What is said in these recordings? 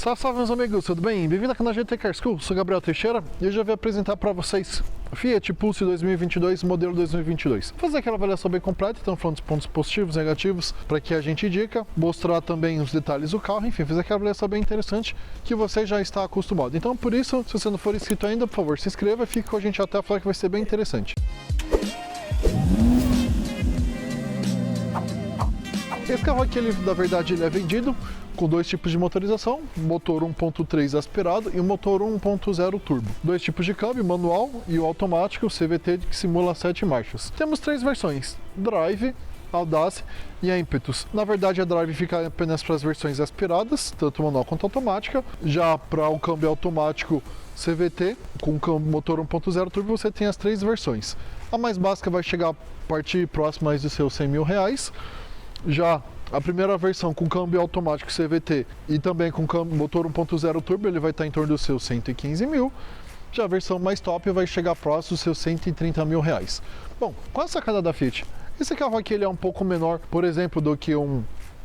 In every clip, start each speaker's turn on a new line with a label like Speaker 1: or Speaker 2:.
Speaker 1: Salve meus amigos, tudo bem? Bem-vindo ao canal GT Car School, sou Gabriel Teixeira e hoje eu vou apresentar para vocês o Fiat Pulse 2022, modelo 2022. Vou fazer aquela avaliação bem completa, então falando dos pontos positivos e negativos para que a gente indica, mostrar também os detalhes do carro, enfim, fazer aquela avaliação bem interessante que você já está acostumado. Então por isso, se você não for inscrito ainda, por favor, se inscreva e fique com a gente até a final que vai ser bem interessante. Esse carro aqui, na verdade, ele é vendido com dois tipos de motorização, motor 1.3 aspirado e o motor 1.0 turbo. Dois tipos de câmbio, manual e o automático, o CVT, que simula 7 marchas. Temos três versões, Drive, Audace e a Impetus. Na verdade, a Drive fica apenas para as versões aspiradas, tanto manual quanto automática. Já para o câmbio automático CVT, com motor 1.0 turbo, você tem as três versões. A mais básica vai chegar a partir próximo mais dos seus R$100.000. Já a primeira versão com câmbio automático CVT e também com motor 1.0 turbo, ele vai estar em torno dos seus R$115.000. Já a versão mais top vai chegar próximo dos seus R$130.000. Bom, qual a sacada da Fiat? Esse carro aqui ele é um pouco menor, por exemplo, do que um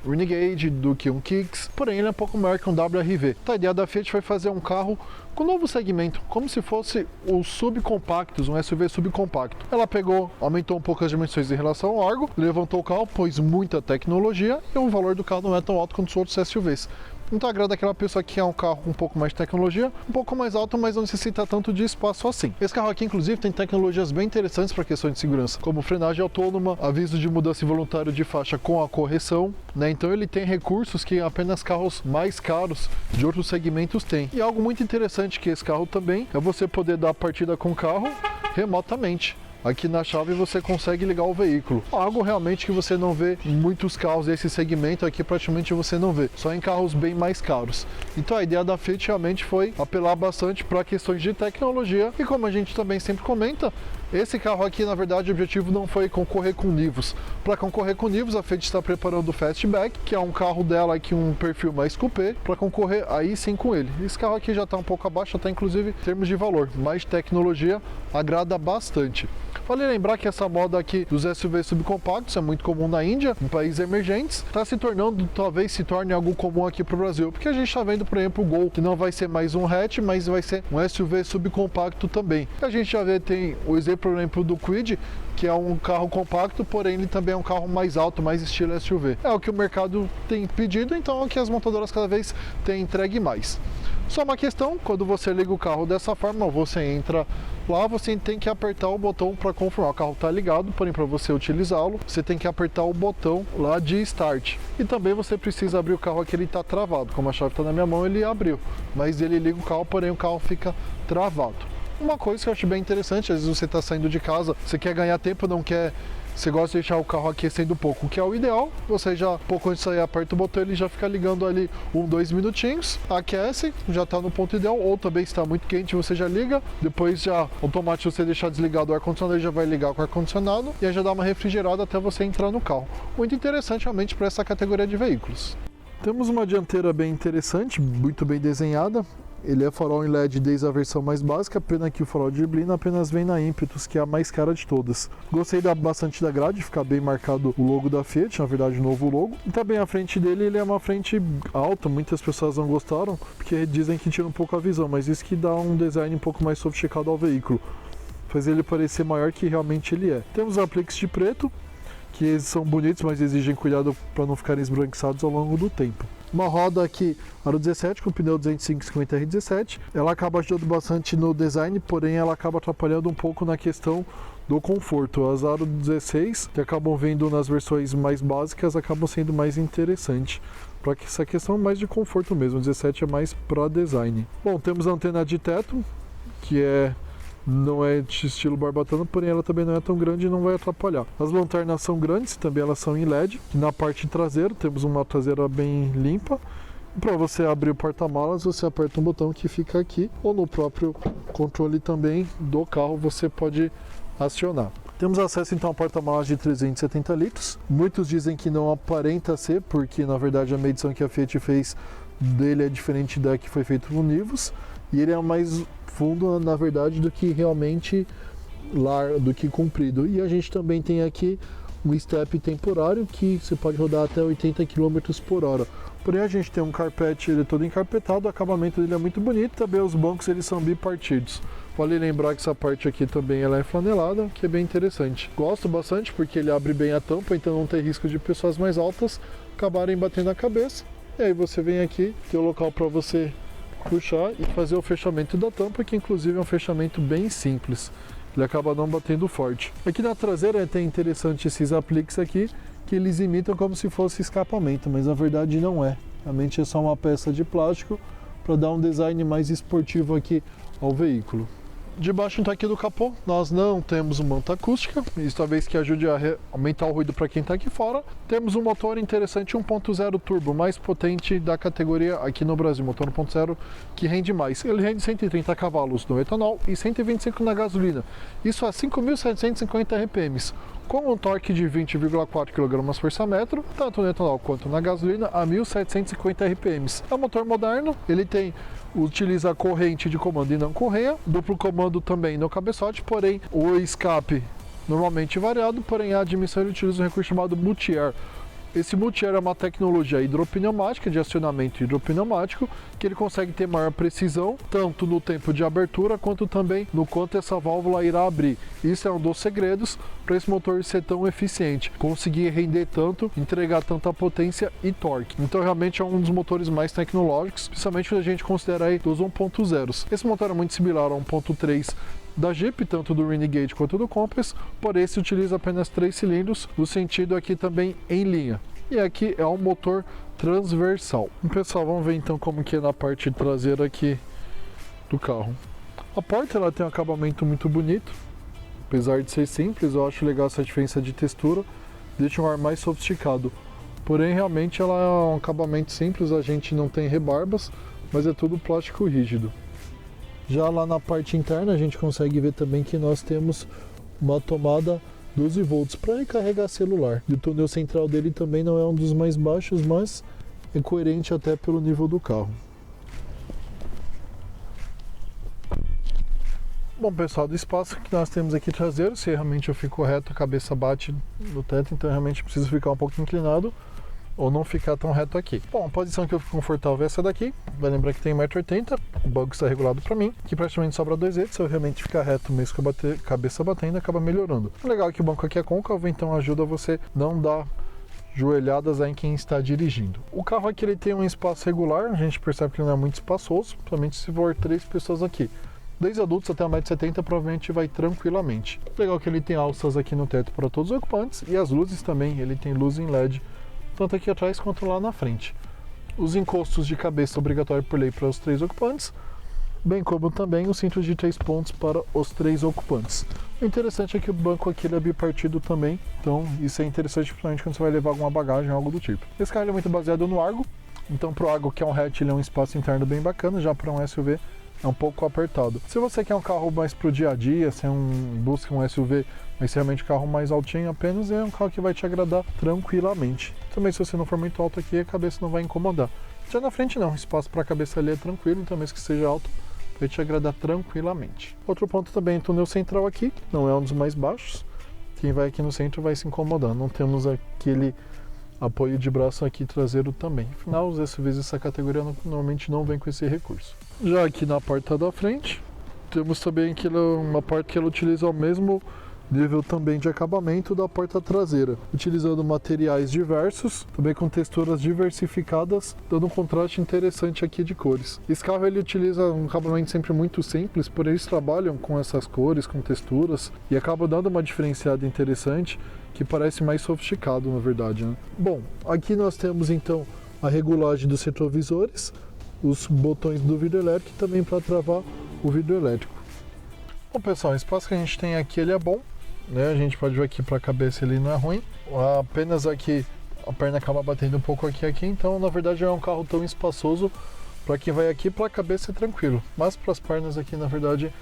Speaker 1: Renegade, do que um Kicks, porém ele é um pouco maior que um WRV. Então a ideia da Fiat foi fazer um carro com um novo segmento, como se fosse os subcompactos, um SUV subcompacto. Ela pegou, aumentou um pouco as dimensões em relação ao Argo, levantou o carro, pôs muita tecnologia e o valor do carro não é tão alto quanto os outros SUVs. Então agrada aquela pessoa que quer um carro com um pouco mais de tecnologia, um pouco mais alto, mas não necessita tanto de espaço assim. Esse carro aqui, inclusive, tem tecnologias bem interessantes para questões de segurança, como frenagem autônoma, aviso de mudança involuntária de faixa com a correção, né? Então ele tem recursos que apenas carros mais caros de outros segmentos têm. E algo muito interessante que esse carro também é você poder dar partida com o carro remotamente. Aqui na chave você consegue ligar o veículo. Algo realmente que você não vê em muitos carros desse segmento aqui, praticamente você não vê. Só em carros bem mais caros. Então a ideia da Fiat realmente foi apelar bastante para questões de tecnologia. E como a gente também sempre comenta, esse carro aqui, na verdade, o objetivo não foi concorrer com Nivus. Para concorrer com Nivus, a Fiat está preparando o Fastback, que é um carro dela aqui, um perfil mais coupé, para concorrer aí sim com ele. Esse carro aqui já está um pouco abaixo, até inclusive em termos de valor, mas tecnologia agrada bastante. Vale lembrar que essa moda aqui dos SUVs subcompactos é muito comum na Índia, em países emergentes, está se tornando, talvez se torne algo comum aqui para o Brasil, porque a gente está vendo, por exemplo, o Gol, que não vai ser mais um hatch, mas vai ser um SUV subcompacto também. A gente já vê, tem o exemplo, por exemplo, do Kwid, que é um carro compacto, porém ele também é um carro mais alto, mais estilo SUV. É o que o mercado tem pedido, então é que as montadoras cada vez têm entregue mais. Só uma questão, quando você liga o carro dessa forma, você entra lá, você tem que apertar o botão para confirmar. O carro está ligado, porém para você utilizá-lo, você tem que apertar o botão lá de Start. E também você precisa abrir o carro aqui, ele está travado. Como a chave está na minha mão, ele abriu. Mas ele liga o carro, porém o carro fica travado. Uma coisa que eu acho bem interessante, às vezes você está saindo de casa, você quer ganhar tempo, não quer... Você gosta de deixar o carro aquecendo um pouco, o que é o ideal. Você já, pouco antes de sair, aperta o botão, ele já fica ligando ali 2 minutinhos, aquece, já está no ponto ideal. Ou também se está muito quente, você já liga. Depois já, automático, você deixar desligado o ar-condicionado, ele já vai ligar com o ar-condicionado. E aí já dá uma refrigerada até você entrar no carro. Muito interessante realmente para essa categoria de veículos. Temos uma dianteira bem interessante, muito bem desenhada. Ele é farol em LED desde a versão mais básica, pena que o farol de neblina apenas vem na Impetus, que é a mais cara de todas. Gostei bastante da grade, ficar bem marcado o logo da Fiat, na verdade o novo logo. E também a frente dele, ele é uma frente alta, muitas pessoas não gostaram, porque dizem que tira um pouco a visão, mas isso que dá um design um pouco mais sofisticado ao veículo. Faz ele parecer maior que realmente ele é. Temos apliques de preto, que eles são bonitos, mas exigem cuidado para não ficarem esbranquiçados ao longo do tempo. Uma roda aqui, aro 17, com pneu 205/50R17. Ela acaba ajudando bastante no design, porém ela acaba atrapalhando um pouco na questão do conforto. As aro 16, que acabam vendo nas versões mais básicas, acabam sendo mais interessantes para essa questão mais de conforto mesmo. O 17 é mais para design. Bom, temos a antena de teto, que não é de estilo barbatana, porém ela também não é tão grande e não vai atrapalhar. As lanternas são grandes, também elas são em LED. Na parte traseira temos uma traseira bem limpa. Para você abrir o porta-malas, você aperta um botão que fica aqui, ou no próprio controle também do carro você pode acionar. Temos acesso então ao porta-malas de 370 litros. Muitos dizem que não aparenta ser, porque na verdade a medição que a Fiat fez dele é diferente da que foi feito no Nivus. E ele é mais fundo, na verdade, do que realmente largo, do que comprido. E a gente também tem aqui um step temporário que você pode rodar até 80 km por hora. Porém a gente tem um carpete, ele é todo encarpetado, o acabamento dele é muito bonito, também os bancos eles são bipartidos. Vale lembrar que essa parte aqui também ela é flanelada, que é bem interessante. Gosto bastante porque ele abre bem a tampa, então não tem risco de pessoas mais altas acabarem batendo a cabeça. E aí você vem aqui, tem o local para você puxar e fazer o fechamento da tampa, que inclusive é um fechamento bem simples. Ele acaba não batendo forte. Aqui na traseira é até interessante esses apliques aqui, que eles imitam como se fosse escapamento, mas na verdade não é. Realmente é só uma peça de plástico para dar um design mais esportivo aqui ao veículo. Debaixo então aqui do capô, nós não temos uma manta acústica, isso talvez que ajude a aumentar o ruído para quem está aqui fora. Temos um motor interessante 1.0 turbo, mais potente da categoria aqui no Brasil, motor 1.0 que rende mais. Ele rende 130 cavalos no etanol e 125 na gasolina, isso a 5.750 RPM, com um torque de 20,4 kgfm, tanto no etanol quanto na gasolina, a 1.750 RPM. É um motor moderno, ele utiliza corrente de comando e não correia, duplo comando também no cabeçote, porém o escape normalmente variado, porém a admissão ele utiliza um recurso chamado multi-air. Esse multi-air é uma tecnologia hidropneumática, de acionamento hidropneumático, que ele consegue ter maior precisão, tanto no tempo de abertura, quanto também no quanto essa válvula irá abrir. Isso é um dos segredos para esse motor ser tão eficiente, conseguir render tanto, entregar tanta potência e torque. Então realmente é um dos motores mais tecnológicos, principalmente quando a gente considera aí dos 1.0. Esse motor é muito similar a 1.3 da Jeep, tanto do Renegade quanto do Compass, porém esse utiliza apenas 3 cilindros, no sentido aqui também em linha. E aqui é um motor transversal. Pessoal, vamos ver então como que é na parte traseira aqui do carro. A porta ela tem um acabamento muito bonito, apesar de ser simples, eu acho legal essa diferença de textura, deixa um ar mais sofisticado. Porém, realmente ela é um acabamento simples, a gente não tem rebarbas, mas é tudo plástico rígido. Já lá na parte interna a gente consegue ver também que nós temos uma tomada 12 volts para recarregar celular. E o túnel central dele também não é um dos mais baixos, mas é coerente até pelo nível do carro. Bom pessoal, do espaço que nós temos aqui traseiro, se realmente eu fico reto, a cabeça bate no teto, então realmente preciso ficar um pouco inclinado ou não ficar tão reto aqui. Bom, a posição que eu fico confortável é essa daqui. Vai lembrar que tem 1,80 m, o banco está regulado para mim, que praticamente sobra 2 dedos. Se eu realmente ficar reto, mesmo que eu cabeça batendo, acaba melhorando. O legal é que o banco aqui é côncavo, então ajuda você não dar joelhadas aí em quem está dirigindo. O carro aqui ele tem um espaço regular, a gente percebe que ele não é muito espaçoso, principalmente se for 3 pessoas aqui. 2 adultos até 1,70 m provavelmente vai tranquilamente. Legal que ele tem alças aqui no teto para todos os ocupantes e as luzes também, ele tem luz em LED, tanto aqui atrás quanto lá na frente. Os encostos de cabeça obrigatório por lei para os 3 ocupantes, bem como também o cinto de 3 pontos para os 3 ocupantes. O interessante é que o banco aqui ele é bipartido também, então isso é interessante principalmente quando você vai levar alguma bagagem, algo do tipo. Esse carro é muito baseado no Argo, então para o Argo que é um hatch ele é um espaço interno bem bacana, já para um SUV é um pouco apertado. Se você quer um carro mais pro dia a dia, se busca um SUV, mas realmente um carro mais altinho apenas, é um carro que vai te agradar tranquilamente. Também se você não for muito alto aqui, a cabeça não vai incomodar. Já na frente não, espaço para a cabeça ali é tranquilo, então mesmo que seja alto, vai te agradar tranquilamente. Outro ponto também é o túnel central aqui, não é um dos mais baixos. Quem vai aqui no centro vai se incomodar, não temos aquele apoio de braço aqui traseiro também. Afinal, os SUVs dessa categoria normalmente não vem com esse recurso. Já aqui na porta da frente, temos também uma porta que ela utiliza o mesmo nível também de acabamento da porta traseira, utilizando materiais diversos, também com texturas diversificadas, dando um contraste interessante aqui de cores. Esse carro ele utiliza um acabamento sempre muito simples, porém eles trabalham com essas cores, com texturas, e acabam dando uma diferenciada interessante, que parece mais sofisticado na verdade, né? Bom, aqui nós temos então a regulagem dos retrovisores, os botões do vidro elétrico e também para travar o vidro elétrico. Bom pessoal, o espaço que a gente tem aqui ele é bom, né? A gente pode ver aqui para a cabeça ele não é ruim, apenas aqui a perna acaba batendo um pouco aqui, então na verdade é um carro tão espaçoso para quem vai aqui, para a cabeça é tranquilo, mas para as pernas aqui na verdade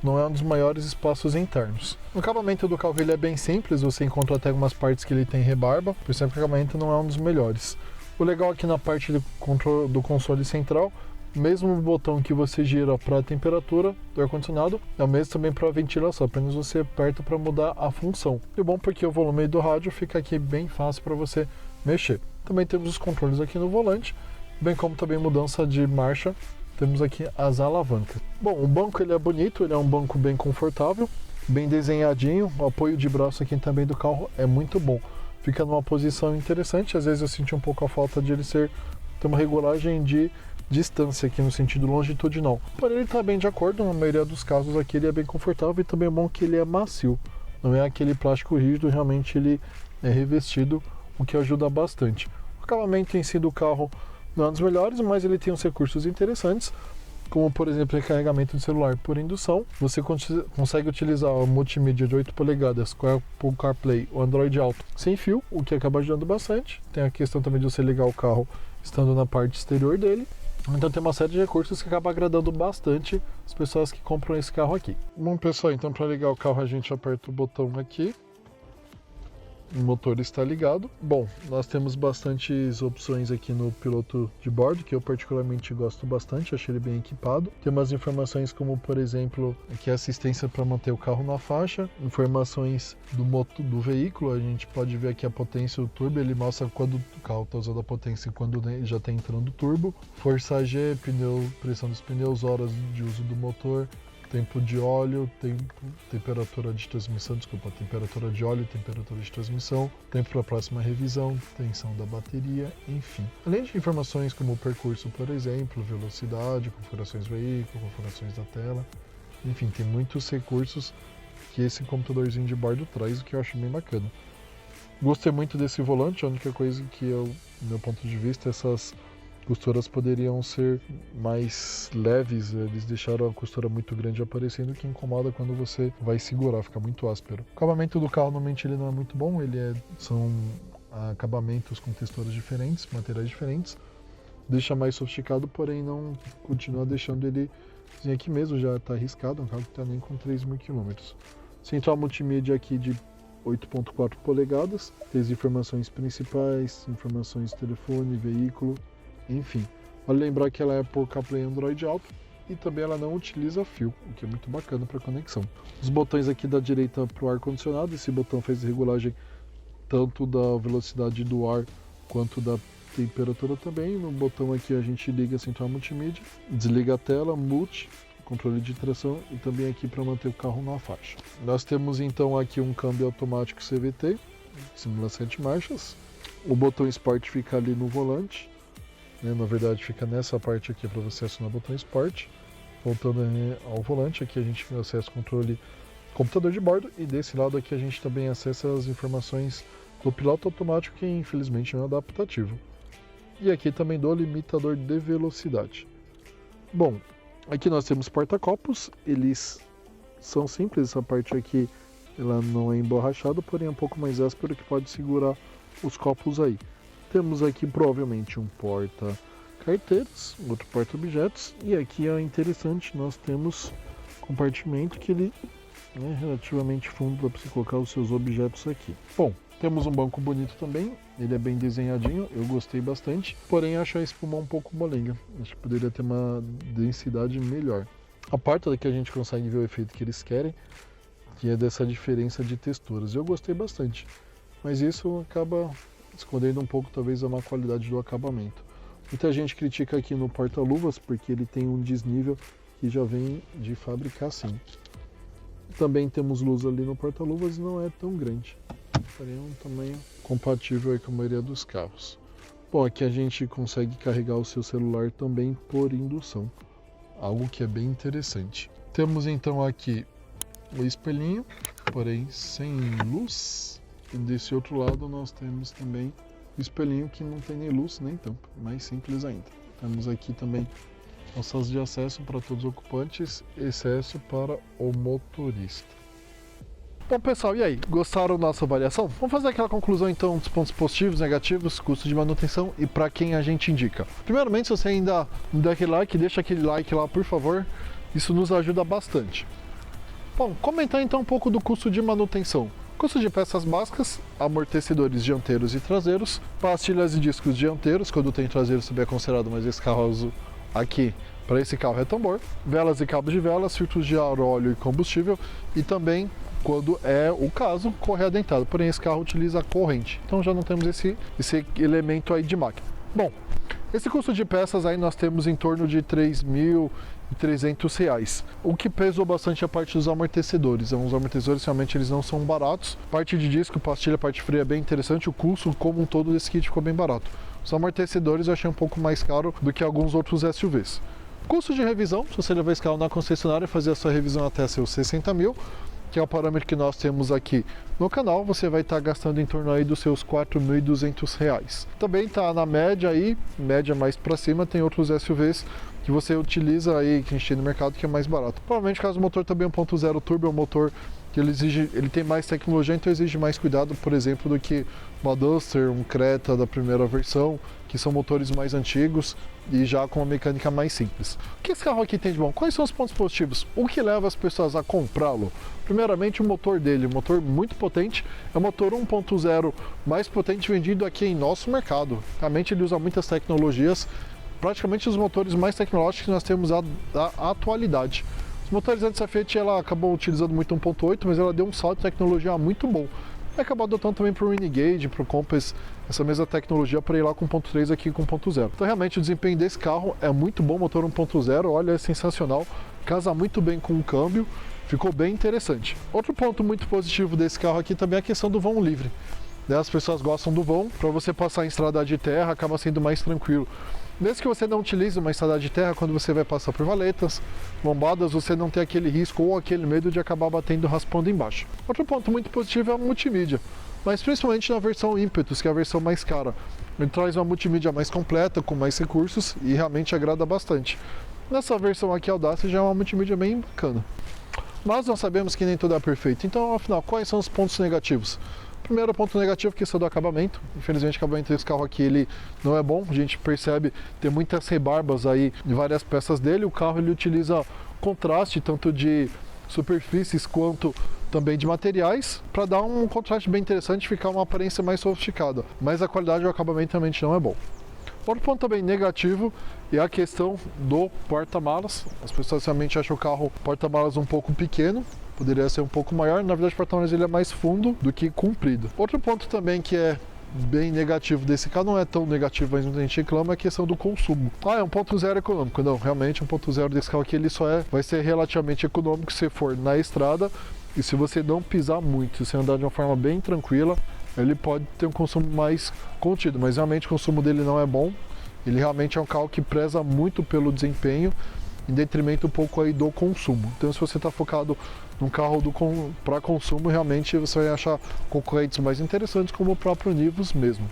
Speaker 1: não é um dos maiores espaços internos. O acabamento do carro ele é bem simples, você encontra até algumas partes que ele tem rebarba, por exemplo, o acabamento não é um dos melhores. O legal aqui na parte do console central, mesmo o botão que você gira para a temperatura do ar-condicionado, é o mesmo também para a ventilação, apenas você aperta para mudar a função. E bom porque o volume do rádio fica aqui bem fácil para você mexer. Também temos os controles aqui no volante, bem como também mudança de marcha. Temos aqui as alavancas. Bom, o banco ele é bonito, ele é um banco bem confortável, bem desenhadinho. O apoio de braço aqui também do carro é muito bom. Fica numa posição interessante. Às vezes eu senti um pouco a falta de ele ter uma regulagem de distância aqui no sentido longitudinal. Porém, ele está bem de acordo. Na maioria dos casos aqui ele é bem confortável e também é bom que ele é macio. Não é aquele plástico rígido, realmente ele é revestido, o que ajuda bastante. O acabamento em si do carro não é um dos melhores, mas ele tem uns recursos interessantes, como por exemplo recarregamento de celular por indução. Você consegue utilizar a multimídia de 8 polegadas com a Apple CarPlay ou Android Auto sem fio, o que acaba ajudando bastante. Tem a questão também de você ligar o carro estando na parte exterior dele. Então tem uma série de recursos que acaba agradando bastante as pessoas que compram esse carro aqui. Bom pessoal, então para ligar o carro a gente aperta o botão aqui. O motor está ligado. Bom, nós temos bastantes opções aqui no piloto de bordo, que eu particularmente gosto bastante, achei ele bem equipado. Tem umas informações como, por exemplo, aqui a assistência para manter o carro na faixa, informações do veículo, a gente pode ver aqui a potência, o turbo, ele mostra quando o carro está usando a potência e quando já está entrando o turbo. Força G, pressão dos pneus, horas de uso do motor, tempo de óleo, temperatura de transmissão, temperatura de óleo, temperatura de transmissão, tempo para a próxima revisão, tensão da bateria, enfim. Além de informações como o percurso, por exemplo, velocidade, configurações do veículo, configurações da tela, enfim, tem muitos recursos que esse computadorzinho de bordo traz, o que eu acho bem bacana. Gostei muito desse volante, a única coisa que do meu ponto de vista, essas costuras poderiam ser mais leves, eles deixaram a costura muito grande aparecendo, que incomoda quando você vai segurar, fica muito áspero. O acabamento do carro normalmente ele não é muito bom, são acabamentos com texturas diferentes, materiais diferentes, deixa mais sofisticado, porém não continua deixando ele assim, aqui mesmo, já está arriscado, um carro que está nem com 3.000 km. Central multimídia aqui de 8.4 polegadas, tem as informações principais, informações de telefone, veículo, enfim. Vale lembrar que ela é por CarPlay Android Auto e também ela não utiliza fio, o que é muito bacana para conexão. Os botões aqui da direita para o ar-condicionado, esse botão faz regulagem tanto da velocidade do ar quanto da temperatura também. No botão aqui a gente liga a central multimídia, desliga a tela, multi, controle de tração e também aqui para manter o carro na faixa. Nós temos então aqui um câmbio automático CVT, simula 7 marchas. O botão Sport fica ali no volante. Na verdade fica nessa parte aqui para você acionar o botão Sport. Voltando ao volante, aqui a gente acessa o controle computador de bordo e desse lado aqui a gente também acessa as informações do piloto automático, que infelizmente não é adaptativo. E aqui também do limitador de velocidade. Bom, aqui nós temos porta-copos, eles são simples, essa parte aqui ela não é emborrachada, porém é um pouco mais áspero que pode segurar os copos aí. Temos aqui provavelmente um porta-carteiras, outro porta-objetos, e aqui é interessante, nós temos compartimento que ele é relativamente fundo para você colocar os seus objetos aqui. Bom, temos um banco bonito também, ele é bem desenhadinho, eu gostei bastante, porém acho a espuma um pouco molenga, acho que poderia ter uma densidade melhor. A parte daqui a gente consegue ver o efeito que eles querem, que é dessa diferença de texturas, eu gostei bastante, mas isso acaba escondendo um pouco talvez a má qualidade do acabamento. Muita gente critica aqui no porta-luvas porque ele tem um desnível que já vem de fábrica assim. Também temos luz ali no porta-luvas e não é tão grande, porém é um tamanho compatível aí com a maioria dos carros. Bom, aqui a gente consegue carregar o seu celular também por indução, algo que é bem interessante. Temos então aqui o espelhinho, porém sem luz. E desse outro lado nós temos também o espelhinho que não tem nem luz nem tampa, mais simples ainda. Temos aqui também alças de acesso para todos os ocupantes, excesso para o motorista. Bom pessoal, e aí? Gostaram da nossa avaliação? Vamos fazer aquela conclusão então dos pontos positivos, negativos, custo de manutenção e para quem a gente indica. Primeiramente, se você ainda não der aquele like, deixa aquele like lá por favor, isso nos ajuda bastante. Bom, comentar então um pouco do custo de manutenção. Custo de peças básicas, amortecedores dianteiros e traseiros, pastilhas e discos dianteiros, quando tem traseiro também é considerado, mas esse carro aqui, para esse carro é tambor, velas e cabos de velas, filtros de ar, óleo e combustível, e também, quando é o caso, correia dentada, porém esse carro utiliza corrente, então já não temos esse elemento aí de máquina. Bom, Esse custo de peças aí nós temos em torno de R$ 3.300. O que pesou bastante é a parte dos amortecedores. Os amortecedores realmente eles não são baratos. Parte de disco, pastilha, parte fria é bem interessante. O custo como um todo desse kit ficou bem barato. Os amortecedores eu achei um pouco mais caro do que alguns outros SUVs. Custo de revisão, se você levar esse carro na concessionária e fazer a sua revisão até seus 60 mil, que é o parâmetro que nós temos aqui no canal, você vai estar gastando em torno aí dos seus R$ 4.200. Também está na média aí, média mais para cima, tem outros SUVs que você utiliza aí, que a gente tem no mercado, que é mais barato. Provavelmente, caso o motor também 1.0 turbo, é um motor que ele tem mais tecnologia, então exige mais cuidado, por exemplo, do que uma Duster, um Creta da primeira versão, que são motores mais antigos e já com uma mecânica mais simples. O que esse carro aqui tem de bom? Quais são os pontos positivos? O que leva as pessoas a comprá-lo? Primeiramente, o motor dele, um motor muito potente, é o motor 1.0 mais potente vendido aqui em nosso mercado. Realmente ele usa muitas tecnologias, praticamente os motores mais tecnológicos que nós temos da atualidade. Os motores antes da Fiat ela acabou utilizando muito 1.8, mas ela deu um salto de tecnologia muito bom. Vai acabar adotando também para o Renegade, para o Compass, essa mesma tecnologia para ir lá com 1.3 aqui com 1.0. Então realmente o desempenho desse carro é muito bom, motor 1.0, olha, é sensacional, casa muito bem com o câmbio, ficou bem interessante. Outro ponto muito positivo desse carro aqui também é a questão do vão livre. As pessoas gostam do vão, para você passar em estrada de terra acaba sendo mais tranquilo. Mesmo que você não utilize uma estrada de terra, quando você vai passar por valetas, lombadas, você não tem aquele risco ou aquele medo de acabar batendo raspando embaixo. Outro ponto muito positivo é a multimídia, mas principalmente na versão Impetus, que é a versão mais cara. Ele traz uma multimídia mais completa, com mais recursos e realmente agrada bastante. Nessa versão aqui, Audacia, já é uma multimídia bem bacana. Mas nós sabemos que nem tudo é perfeito, então afinal, quais são os pontos negativos? Primeiro ponto negativo, questão do acabamento. Infelizmente o acabamento desse carro aqui ele não é bom. A gente percebe ter muitas rebarbas aí em várias peças dele. O carro ele utiliza contraste tanto de superfícies quanto também de materiais para dar um contraste bem interessante e ficar uma aparência mais sofisticada. Mas a qualidade do acabamento realmente não é bom. Outro ponto também negativo é a questão do porta-malas. As pessoas realmente acham o carro porta-malas um pouco pequeno. Poderia ser um pouco maior, na verdade o porta-malas ele é mais fundo do que comprido. Outro ponto também que é bem negativo desse carro, não é tão negativo, mas muita gente reclama, é a questão do consumo. É 1.0 econômico. Não, realmente 1.0 desse carro aqui ele vai ser relativamente econômico se for na estrada e se você não pisar muito, se você andar de uma forma bem tranquila, ele pode ter um consumo mais contido, mas realmente o consumo dele não é bom. Ele realmente é um carro que preza muito pelo desempenho, em detrimento um pouco aí do consumo. Então se você está focado num carro para consumo, realmente você vai achar concorrentes mais interessantes, como o próprio Nivus mesmo.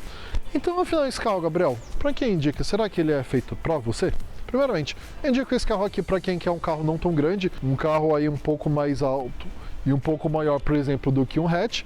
Speaker 1: Então afinal esse carro, Gabriel, para quem indica? Será que ele é feito para você? Primeiramente, eu indico esse carro aqui para quem quer um carro não tão grande, um carro aí um pouco mais alto e um pouco maior, por exemplo, do que um hatch,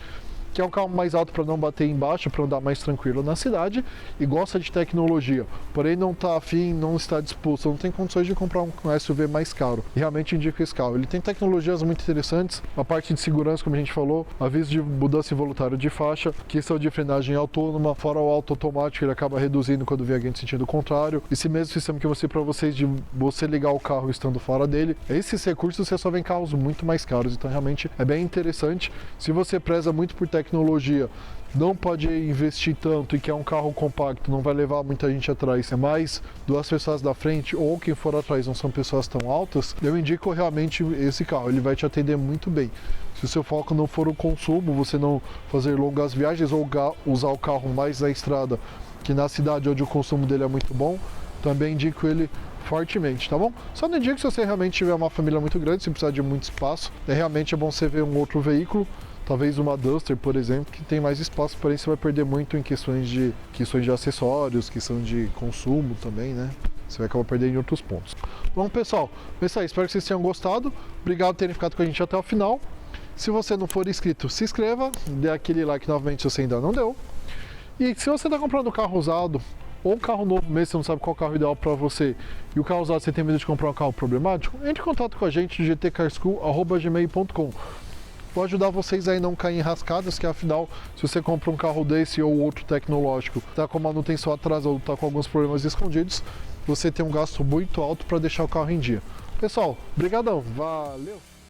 Speaker 1: que é um carro mais alto para não bater embaixo, para andar mais tranquilo na cidade e gosta de tecnologia, porém não está afim, não está disposto, não tem condições de comprar um SUV mais caro. E realmente indico esse carro. Ele tem tecnologias muito interessantes, a parte de segurança, como a gente falou, aviso de mudança involuntária de faixa, questão de frenagem autônoma, farol alto automático, ele acaba reduzindo quando vem alguém de sentido contrário. Esse mesmo sistema que eu mostrei para vocês de você ligar o carro estando fora dele, esses recursos você só vê em carros muito mais caros, então realmente é bem interessante. Se você preza muito por tecnologia, não pode investir tanto e quer um carro compacto, não vai levar muita gente atrás, é mais duas pessoas da frente ou quem for atrás não são pessoas tão altas, eu indico realmente esse carro, ele vai te atender muito bem. Se o seu foco não for o consumo, você não fazer longas viagens ou usar o carro mais na estrada que na cidade onde o consumo dele é muito bom, também indico ele fortemente, tá bom? Só não indico se você realmente tiver uma família muito grande, se precisar de muito espaço, realmente é bom você ver um outro veículo, talvez uma Duster, por exemplo, que tem mais espaço, porém você vai perder muito em questões de acessórios, questão de consumo também, né? Você vai acabar perdendo em outros pontos. Bom, pessoal, é isso aí. Espero que vocês tenham gostado. Obrigado por terem ficado com a gente até o final. Se você não for inscrito, se inscreva, dê aquele like novamente se você ainda não deu. E se você está comprando um carro usado ou um carro novo mesmo, você não sabe qual carro ideal para você, e o carro usado você tem medo de comprar um carro problemático, entre em contato com a gente no gtcarschool@gmail.com. Vou ajudar vocês aí não cair em rascadas, que afinal, se você compra um carro desse ou outro tecnológico, tá com manutenção atrasada ou tá com alguns problemas escondidos, você tem um gasto muito alto para deixar o carro em dia. Pessoal, brigadão, valeu!